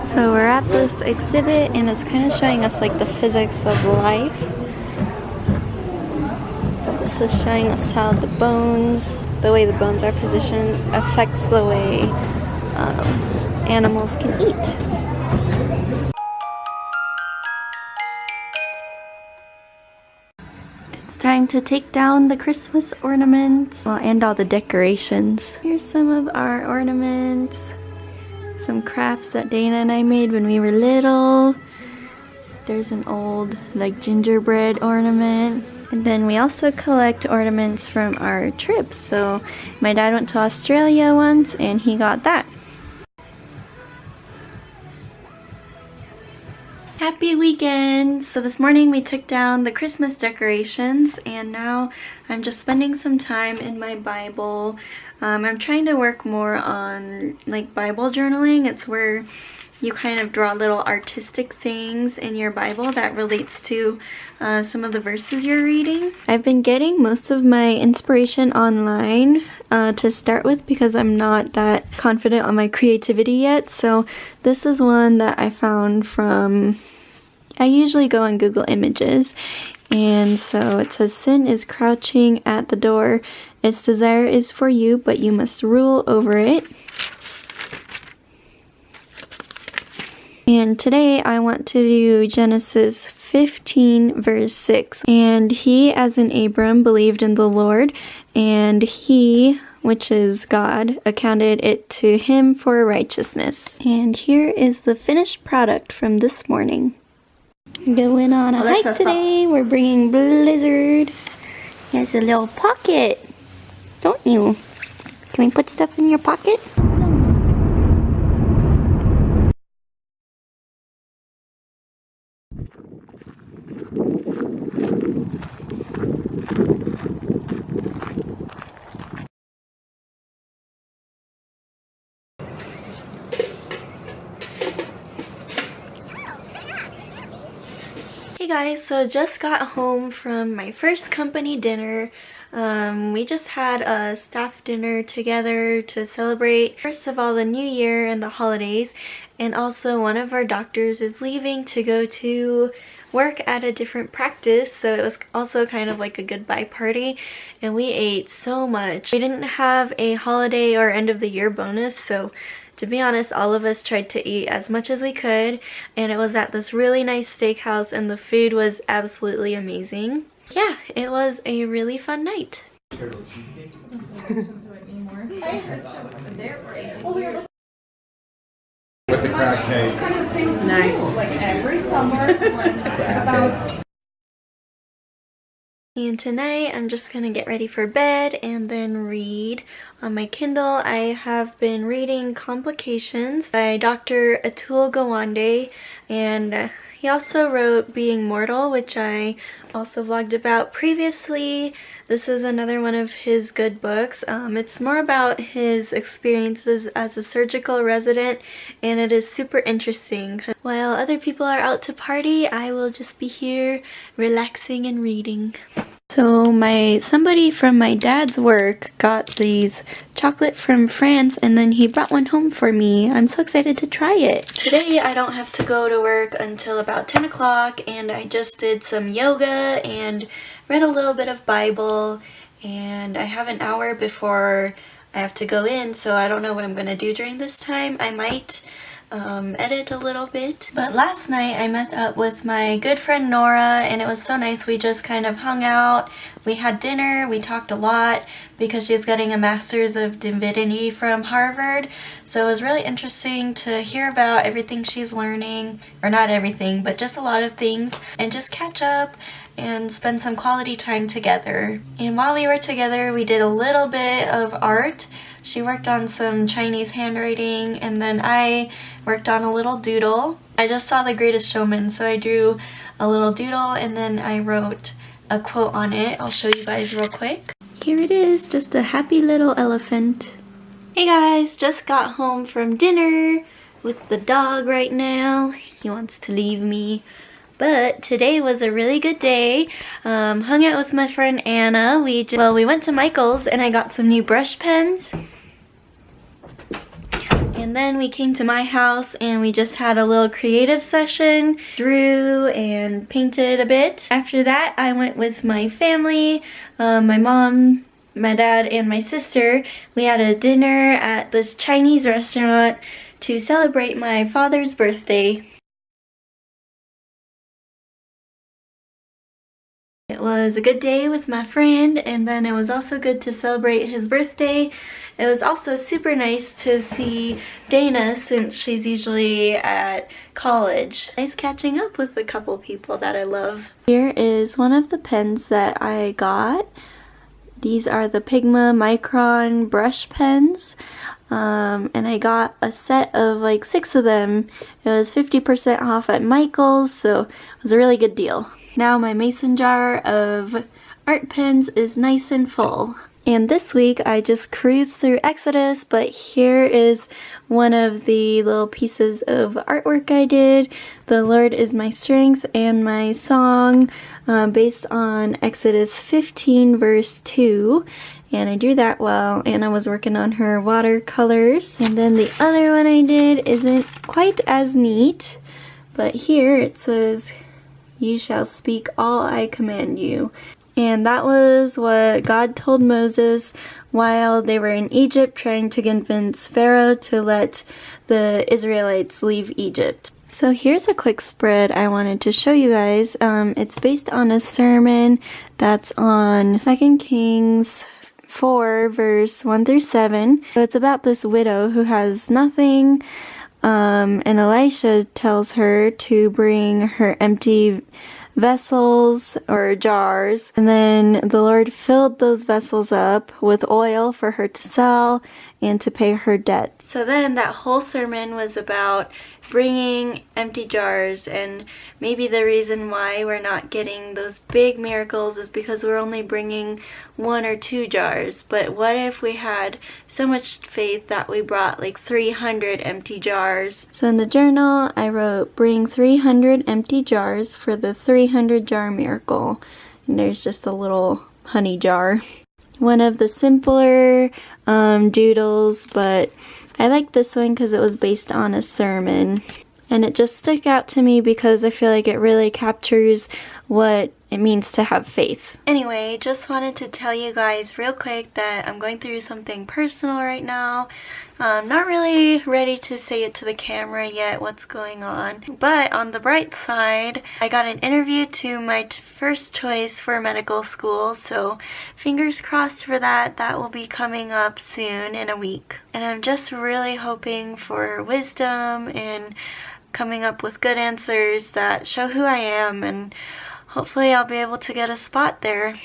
So we're at this exhibit and it's kind of showing us like the physics of life. So this is showing us how the way the bones are positioned affects the way animals can eat. It's time to take down the Christmas ornaments, well, and all the decorations. Here's some of our ornaments. Some crafts that Dana and I made when we were little. There's an old like gingerbread ornament. And then we also collect ornaments from our trips. So my dad went to Australia once and he got that. Happy weekend! So this morning we took down the Christmas decorations and now I'm just spending some time in my Bible. I'm trying to work more on like Bible journaling. It's where you kind of draw little artistic things in your Bible that relates to some of the verses you're reading. I've been getting most of my inspiration online to start with because I'm not that confident on my creativity yet. So this is one that I found from, I usually go on Google Images. And so it says, sin is crouching at the door. Its desire is for you, but you must rule over it. And today I want to do Genesis 15 verse 6. And he, as in Abram, believed in the Lord, and he, which is God, accounted it to him for righteousness. And here is the finished product from this morning. Going on a hike today. We're bringing Blizzard. He has a little pocket, don't you? Can we put stuff in your pocket? Hey guys, so just got home from my first company dinner. We just had a staff dinner together to celebrate, first of all, the new year and the holidays, and also one of our doctors is leaving to go to work at a different practice, so it was also kind of like a goodbye party, and we ate so much. We didn't have a holiday or end of the year bonus, so to be honest, all of us tried to eat as much as we could, and it was at this really nice steakhouse and the food was absolutely amazing. Yeah, it was a really fun night. With the crab cake. Nice. Like every summer. And tonight I'm just gonna get ready for bed and then read. On my Kindle I have been reading Complications by Dr. Atul Gawande, and he also wrote Being Mortal, which I also vlogged about previously. This is another one of his good books. It's more about his experiences as a surgical resident, and it is super interesting. While other people are out to party, I will just be here relaxing and reading. So somebody from my dad's work got these chocolate from France, and then he brought one home for me. I'm so excited to try it. Today I don't have to go to work until about 10 o'clock, and I just did some yoga and read a little bit of Bible, and I have an hour before I have to go in, so I don't know what I'm going to do during this time. I might edit a little bit. But last night I met up with my good friend Nora, and it was so nice. We just kind of hung out, we had dinner, we talked a lot because she's getting a master's of divinity from Harvard, so it was really interesting to hear about everything she's learning, or not everything, but just a lot of things, and just catch up and spend some quality time together. And while we were together, we did a little bit of art. She worked on some Chinese handwriting, and then I worked on a little doodle. I just saw The Greatest Showman, so I drew a little doodle and then I wrote a quote on it. I'll show you guys real quick. Here it is, just a happy little elephant. Hey guys, just got home from dinner with the dog right now. He wants to leave me. But today was a really good day. Hung out with my friend Anna. We went to Michael's and I got some new brush pens. And then we came to my house and we just had a little creative session, drew and painted a bit. After that, I went with my family, my mom, my dad, and my sister. We had a dinner at this Chinese restaurant to celebrate my father's birthday. It was a good day with my friend, and then it was also good to celebrate his birthday. It was also super nice to see Dana since she's usually at college. Nice catching up with a couple people that I love. Here is one of the pens that I got. These are the Pigma Micron brush pens. And I got a set of like 6 of them. It was 50% off at Michael's, so it was a really good deal. Now my mason jar of art pens is nice and full. And this week I just cruised through Exodus, but here is one of the little pieces of artwork I did. The Lord is my strength and my song, based on Exodus 15 verse 2. And I drew that while Anna was working on her watercolors. And then the other one I did isn't quite as neat, but here it says, "You shall speak all I command you." And that was what God told Moses while they were in Egypt trying to convince Pharaoh to let the Israelites leave Egypt. So here's a quick spread I wanted to show you guys. It's based on a sermon that's on 2 Kings 4 verse 1 through 7. So it's about this widow who has nothing, and Elisha tells her to bring her empty vessels or jars, and then the Lord filled those vessels up with oil for her to sell and to pay her debt. So then that whole sermon was about bringing empty jars, and maybe the reason why we're not getting those big miracles is because we're only bringing 1 or 2 jars. But what if we had so much faith that we brought like 300 empty jars? So in the journal I wrote, "Bring 300 empty jars for the 300 jar miracle." And there's just a little honey jar. One of the simpler doodles, but I like this one because it was based on a sermon. And it just stuck out to me because I feel like it really captures what it means to have faith. Anyway, just wanted to tell you guys real quick that I'm going through something personal right now. Not really ready to say it to the camera yet what's going on. But on the bright side, I got an interview to my first choice for medical school. So fingers crossed for that. That will be coming up soon in a week. And I'm just really hoping for wisdom and coming up with good answers that show who I am, and hopefully I'll be able to get a spot there.